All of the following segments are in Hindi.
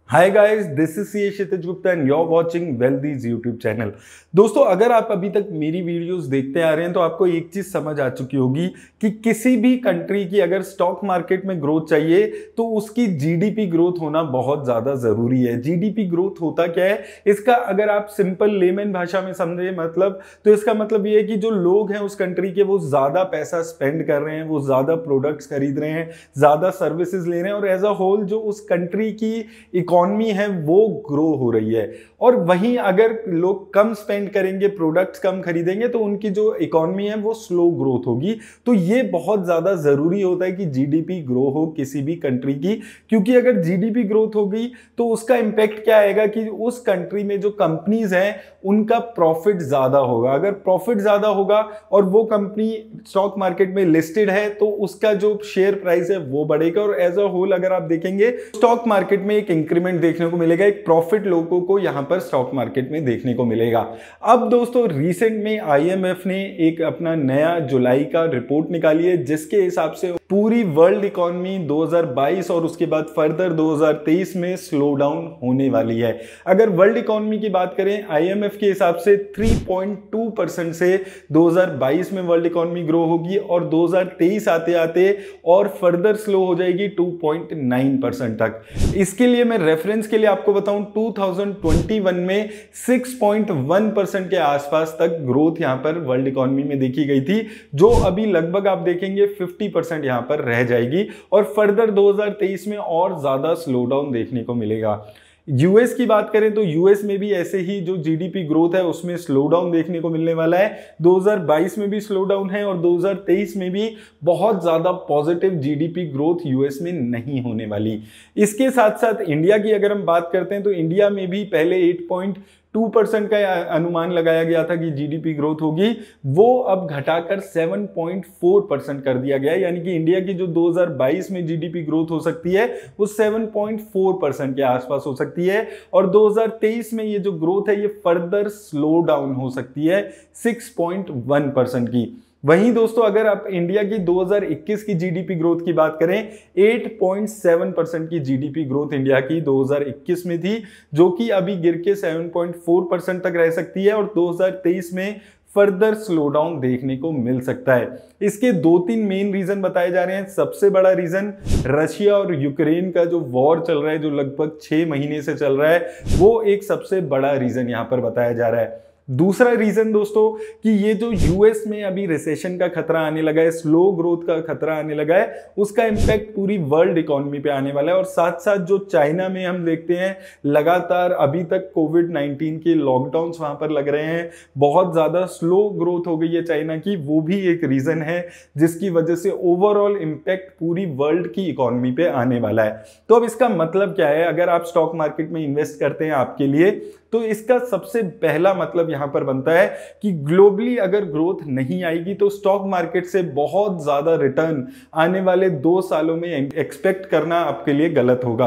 हाय गाइस, दिस इज सी Kshitij Gupta and you are watching wealthy's YouTube channel. दोस्तों, अगर आप अभी तक मेरी वीडियोस देखते आ रहे हैं तो आपको एक चीज समझ आ चुकी होगी कि किसी भी कंट्री की अगर स्टॉक मार्केट में ग्रोथ चाहिए तो उसकी जीडीपी ग्रोथ होना बहुत ज्यादा जरूरी है। जीडीपी ग्रोथ होता क्या है, इसका अगर आप सिंपल लेमन भाषा में समझे मतलब, तो इसका मतलब ये है कि जो लोग हैं उस कंट्री के वो ज्यादा पैसा स्पेंड कर रहे हैं, वो ज्यादा प्रोडक्ट्स खरीद रहे हैं, ज्यादा सर्विसेज ले रहे हैं और एज अ होल जो उस कंट्री की इकोनॉमी है वो ग्रो हो रही है। और वहीं अगर लोग कम स्पेंड करेंगे, प्रोडक्ट्स कम खरीदेंगे, तो उनकी जो इकोनॉमी है वो स्लो ग्रोथ होगी। तो ये बहुत ज्यादा जरूरी होता है कि जीडीपी ग्रो हो किसी भी कंट्री की, क्योंकि अगर जीडीपी ग्रोथ होगी तो उसका इंपैक्ट क्या आएगा कि उस कंट्री में जो कंपनीज हैं उनका प्रॉफिट ज्यादा होगा। अगर प्रॉफिट ज्यादा होगा और वो कंपनी स्टॉक मार्केट में लिस्टेड है तो उसका जो शेयर प्राइस है वो बढ़ेगा और एज अ होल अगर आप देखेंगे स्टॉक मार्केट में एक इंक्रीमेंट देखने को मिलेगा, एक प्रॉफिट लोगों को यहां पर स्टॉक मार्केट में देखने को मिलेगा। अब दोस्तों, रिसेंट में आईएमएफ ने एक अपना नया जुलाई का रिपोर्ट निकाली है जिसके हिसाब से पूरी वर्ल्ड इकोनॉमी 2022 और उसके बाद फर्दर 2023 में स्लो डाउन होने वाली है। अगर वर्ल्ड इकोनॉमी की बात करें आईएमएफ के हिसाब से 3.2% से 2022 में वर्ल्ड इकोनॉमी ग्रो होगी और 2023 आते आते और फर्दर स्लो हो जाएगी 2.9% तक। इसके लिए मैं रेफरेंस के लिए आपको बताऊं, 2021 में 6.1% के आसपास तक ग्रोथ यहां पर वर्ल्ड इकोनॉमी में देखी गई थी, जो अभी लगभग आप देखेंगे 50% यहां पर रह जाएगी और फर्दर 2023 में और ज्यादा स्लो डाउन देखने को मिलेगा। यूएस की बात करें तो यूएस में भी ऐसे ही जो जीडीपी ग्रोथ है उसमें स्लो डाउन देखने को मिलने वाला है। 2022 में भी स्लो डाउन है और 2023 में भी बहुत ज्यादा पॉजिटिव जीडीपी ग्रोथ यूएस में नहीं होने वाली। इसके साथ साथ इंडिया की अगर हम बात करते हैं तो इंडिया में भी पहले 8.2% का अनुमान लगाया गया था कि जीडीपी ग्रोथ होगी, वो अब घटाकर 7.4% कर दिया गया है। यानी कि इंडिया की जो 2022 में जीडीपी ग्रोथ हो सकती है वो 7.4% के आसपास हो सकती है और 2023 में ये जो ग्रोथ है ये फर्दर स्लो डाउन हो सकती है 6.1% की। वहीं दोस्तों, अगर आप इंडिया की 2021 की जीडीपी ग्रोथ की बात करें, 8.7% की जीडीपी ग्रोथ इंडिया की 2021 में थी, जो कि अभी गिर के 7.4% तक रह सकती है और 2023 में फर्दर स्लो डाउन देखने को मिल सकता है। इसके 2-3 मेन रीजन बताए जा रहे हैं। सबसे बड़ा रीजन रशिया और यूक्रेन का जो वॉर चल रहा है, जो लगभग 6 महीने से चल रहा है, वो एक सबसे बड़ा रीजन यहां पर बताया जा रहा है। दूसरा रीजन दोस्तों कि ये जो यूएस में अभी रिसेशन का खतरा आने लगा है, स्लो ग्रोथ का खतरा आने लगा है, उसका इंपैक्ट पूरी वर्ल्ड इकोनॉमी पे आने वाला है। और साथ साथ जो चाइना में हम देखते हैं लगातार अभी तक कोविड-19 के लॉकडाउन्स वहां पर लग रहे हैं, बहुत ज्यादा स्लो ग्रोथ हो गई है चाइना की, वो भी एक रीजन है जिसकी वजह से ओवरऑल इंपैक्ट पूरी वर्ल्ड की इकोनॉमी पे आने वाला है। तो अब इसका मतलब क्या है, अगर आप स्टॉक मार्केट में इन्वेस्ट करते हैं आपके लिए, तो इसका सबसे पहला मतलब यहां पर बनता है कि ग्लोबली अगर ग्रोथ नहीं आएगी तो स्टॉक मार्केट से बहुत ज्यादा रिटर्न आने वाले 2 सालों में एक्सपेक्ट करना आपके लिए गलत होगा।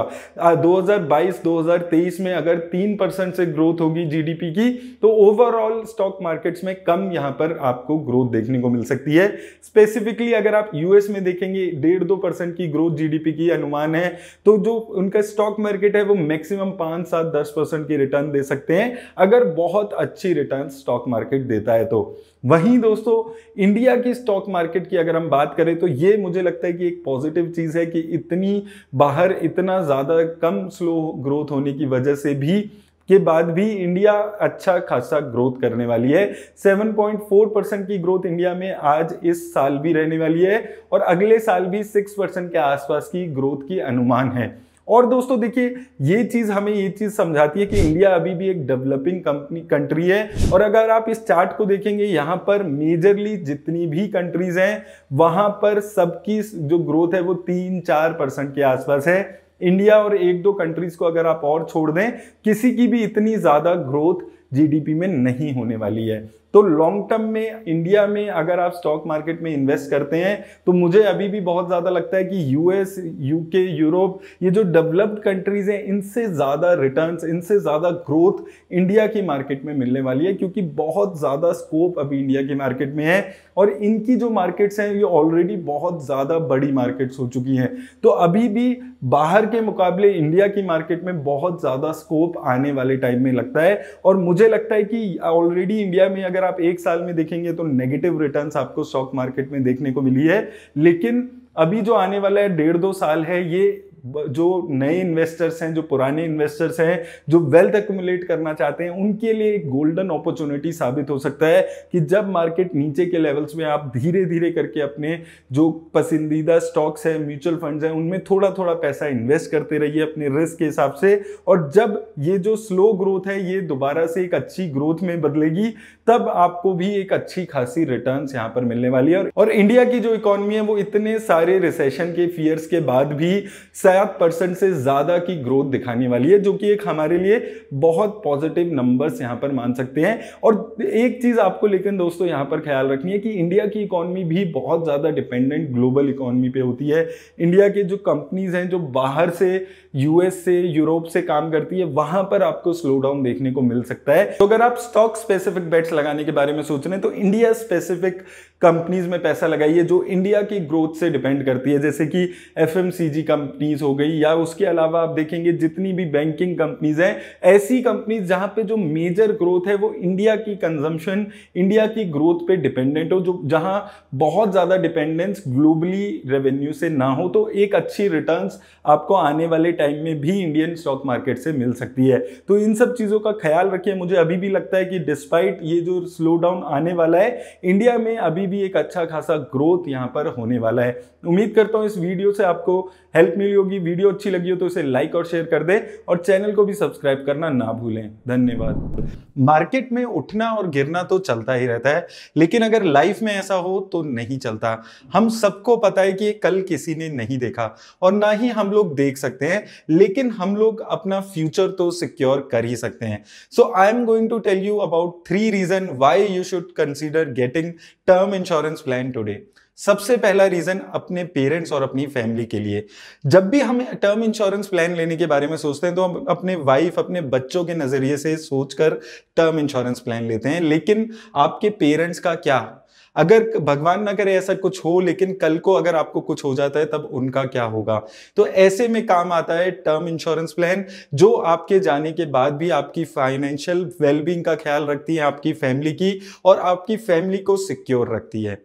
2022-2023 में अगर 3% से ग्रोथ होगी जीडीपी की, तो ओवरऑल स्टॉक मार्केट्स में कम यहां पर आपको ग्रोथ देखने को मिल सकती है। स्पेसिफिकली अगर आप यूएस में देखेंगे 1.5-2% की ग्रोथ जीडीपी की अनुमान है, तो जो उनका स्टॉक मार्केट है वो मैक्सिमम 5-7-10% की रिटर्न दे सकते हैं अगर बहुत अच्छी रिटर्न स्टॉक मार्केट देता है तो। वहीं दोस्तों, इंडिया की स्टॉक मार्केट की अगर हम बात करें तो ये मुझे लगता है कि एक पॉजिटिव चीज है कि इतनी बाहर इतना ज्यादा कम स्लो ग्रोथ होने की वजह से भी के बाद भी इंडिया अच्छा खासा ग्रोथ करने वाली है। 7.4% की ग्रोथ इंडिया में आज इस साल भी रहने वाली है और अगले साल भी 6% के आसपास की ग्रोथ की अनुमान है। और दोस्तों देखिए, ये चीज हमें ये चीज समझाती है कि इंडिया अभी भी एक डेवलपिंग कंट्री है। और अगर आप इस चार्ट को देखेंगे, यहाँ पर मेजरली जितनी भी कंट्रीज हैं वहां पर सबकी जो ग्रोथ है वो 3-4% के आसपास है। इंडिया और 1-2 कंट्रीज को अगर आप और छोड़ दें, किसी की भी इतनी ज्यादा ग्रोथ जीडीपी में नहीं होने वाली है। तो लॉन्ग टर्म में इंडिया में अगर आप स्टॉक मार्केट में इन्वेस्ट करते हैं तो मुझे अभी भी बहुत ज़्यादा लगता है कि यूएस, यूके, यूरोप, ये जो डेवलप्ड कंट्रीज हैं, इनसे ज़्यादा रिटर्न्स, इनसे ज़्यादा ग्रोथ इंडिया की मार्केट में मिलने वाली है, क्योंकि बहुत ज़्यादा स्कोप अभी इंडिया की मार्केट में है और इनकी जो मार्केट्स हैं ये ऑलरेडी बहुत ज़्यादा बड़ी मार्केट्स हो चुकी हैं। तो अभी भी बाहर के मुकाबले इंडिया की मार्केट में बहुत ज़्यादा स्कोप आने वाले टाइम में लगता है। और मुझे लगता है कि ऑलरेडी इंडिया में अगर आप एक साल में देखेंगे तो नेगेटिव रिटर्न्स आपको स्टॉक मार्केट में देखने को मिली है, लेकिन अभी जो आने वाला है 1.5-2 साल है, ये जो नए इन्वेस्टर्स हैं, जो पुराने इन्वेस्टर्स हैं, जो वेल्थ एक्युमुलेट करना चाहते हैं, उनके लिए एक गोल्डन अपॉर्चुनिटी साबित हो सकता है कि जब मार्केट नीचे के लेवल्स में आप धीरे धीरे करके अपने जो पसंदीदा स्टॉक्स हैं, म्यूचुअल फंड्स हैं, उनमें थोड़ा थोड़ा पैसा इन्वेस्ट करते रहिए अपने रिस्क के हिसाब से। और जब ये जो स्लो ग्रोथ है ये दोबारा से एक अच्छी ग्रोथ में बदलेगी, तब आपको भी एक अच्छी खासी रिटर्न्स यहाँ पर मिलने वाली है। और इंडिया की जो इकोनॉमी है वो इतने सारे रिसेशन के फियर्स के बाद भी 7% से ज्यादा की ग्रोथ दिखाने वाली है, जो कि एक हमारे लिए बहुत पॉजिटिव नंबर्स यहां पर मान सकते हैं। और एक चीज आपको लेकिन दोस्तों यहां पर ख्याल रखनी है कि इंडिया की इकोनॉमी भी बहुत ज्यादा डिपेंडेंट ग्लोबल इकोनॉमी पे होती है। इंडिया के जो कंपनीज हैं जो बाहर से, यूएस से, यूरोप से काम करती है, वहां पर आपको स्लो डाउन देखने को मिल सकता है। तो अगर आप स्टॉक स्पेसिफिक बेट्स लगाने के बारे में सोच रहे हैं तो इंडिया स्पेसिफिक कंपनीज में पैसा लगाइए जो इंडिया की ग्रोथ से डिपेंड करती है, जैसे कि एफएमसीजी कंपनीज हो गई, या उसके अलावा आप देखेंगे जितनी भी बैंकिंग कंपनीज हैं, ऐसी कंपनीज जहां पे जो मेजर ग्रोथ है वो इंडिया की कंजम्पशन, इंडिया की ग्रोथ पे डिपेंडेंट हो, जो जहां बहुत ज्यादा डिपेंडेंस ग्लोबली रेवेन्यू से ना हो, तो एक अच्छी रिटर्न्स आपको आने वाले टाइम में भी इंडियन स्टॉक मार्केट से मिल सकती है। तो इन सब चीजों का ख्याल रखिए। मुझे अभी भी लगता है कि डिस्पाइट ये जो स्लो डाउन आने वाला है, इंडिया में अभी भी एक अच्छा खासा ग्रोथ यहां पर होने वाला है। उम्मीद करता हूं इस वीडियो से आपको हेल्प मिली होगी। वीडियो अच्छी लगी हो तो इसे लाइक और शेयर कर दें और चैनल को भी सब्सक्राइब करना ना भूलें। धन्यवाद। मार्केट में उठना और गिरना तो चलता ही रहता है, लेकिन अगर लाइफ में ऐसा हो तो नहीं चलता। हम सबको पता है कि कल किसी ने नहीं देखा और ना ही हम लोग देख सकते हैं, लेकिन हम लोग अपना फ्यूचर तो सिक्योर कर ही सकते हैं। So I am going to tell you about 3 reason why you should consider getting term insurance plan today. सबसे पहला रीजन अपने पेरेंट्स और अपनी फैमिली के लिए। जब भी हम टर्म इंश्योरेंस प्लान लेने के बारे में सोचते हैं तो हम अपने वाइफ, अपने बच्चों के नजरिए से सोचकर टर्म इंश्योरेंस प्लान लेते हैं, लेकिन आपके पेरेंट्स का क्या? अगर भगवान ना करे ऐसा कुछ हो, लेकिन कल को अगर आपको कुछ हो जाता है तब उनका क्या होगा? तो ऐसे में काम आता है टर्म इंश्योरेंस प्लान, जो आपके जाने के बाद भी आपकी फाइनेंशियल वेलबींग का ख्याल रखती है, आपकी फैमिली की, और आपकी फैमिली को सिक्योर रखती है।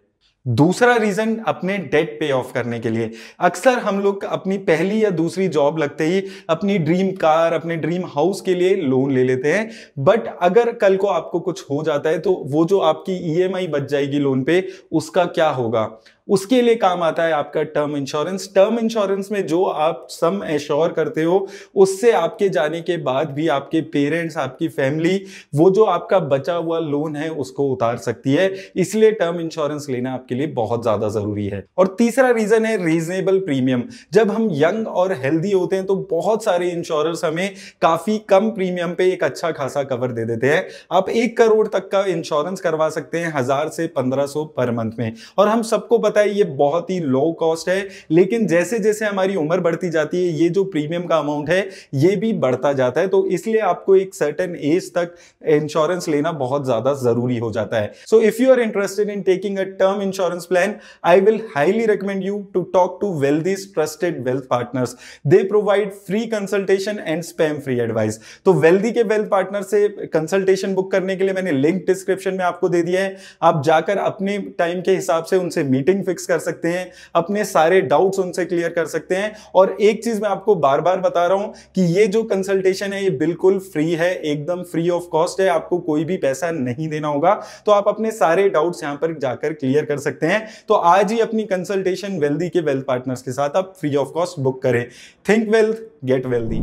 दूसरा रीजन अपने डेट पे ऑफ करने के लिए। अक्सर हम लोग अपनी पहली या दूसरी जॉब लगते ही अपनी ड्रीम कार, अपने ड्रीम हाउस के लिए लोन ले लेते हैं, बट अगर कल को आपको कुछ हो जाता है तो वो जो आपकी ईएमआई बच जाएगी लोन पे, उसका क्या होगा? उसके लिए काम आता है आपका टर्म इंश्योरेंस। टर्म इंश्योरेंस में जो आप सम एश्योर करते हो, उससे आपके जाने के बाद भी आपके पेरेंट्स, आपकी फैमिली, वो जो आपका बचा हुआ लोन है उसको उतार सकती है। इसलिए टर्म इंश्योरेंस लेना आपके लिए बहुत ज्यादा जरूरी है। और तीसरा रीजन है रीजनेबल प्रीमियम। जब हम यंग और हेल्दी होते हैं तो बहुत सारे इंश्योरेंस हमें काफी कम प्रीमियम पे एक अच्छा खासा कवर दे देते हैं। आप 1 करोड़ तक का इंश्योरेंस करवा सकते हैं 1000 से 1500 पर मंथ में। और हम सबको पता है ये बहुत ही लो कॉस्ट है, लेकिन जैसे जैसे हमारी उम्र बढ़ती जाती है ये जो प्रीमियम का अमाउंट है ये भी बढ़ता जाता है। तो इसलिए आपको एक सर्टेन एज तक इंश्योरेंस लेना बहुत ज्यादा जरूरी हो जाता है। So if you are interested in taking a term insurance plan, I will highly recommend you to talk to wealthy's trusted wealth partners. They provide free consultation and spam free advice. तो वेल्दी के वेल्थ पार्टनर से कंसल्टेशन बुक करने के लिए मैंने लिंक डिस्क्रिप्शन में आपको दे दिया है। आप जाकर अपने टाइम के हिसाब से उनसे मीटिंग फिक्स कर सकते हैं, अपने सारे डाउट्स उनसे क्लियर कर सकते हैं। और एक चीज मैं आपको बार बार बता रहा हूं कि ये जो कंसल्टेशन है ये बिल्कुल फ्री है, एकदम फ्री ऑफ कॉस्ट है, आपको कोई भी पैसा नहीं देना होगा। तो आप अपने सारे डाउट्स यहां पर जाकर क्लियर कर सकते हैं। तो आज ही अपनी कंसल्टेशन वेल्दी के वेल्थ पार्टनर्स के साथ आप फ्री ऑफ कॉस्ट बुक करें। Think wealth, get wealthy.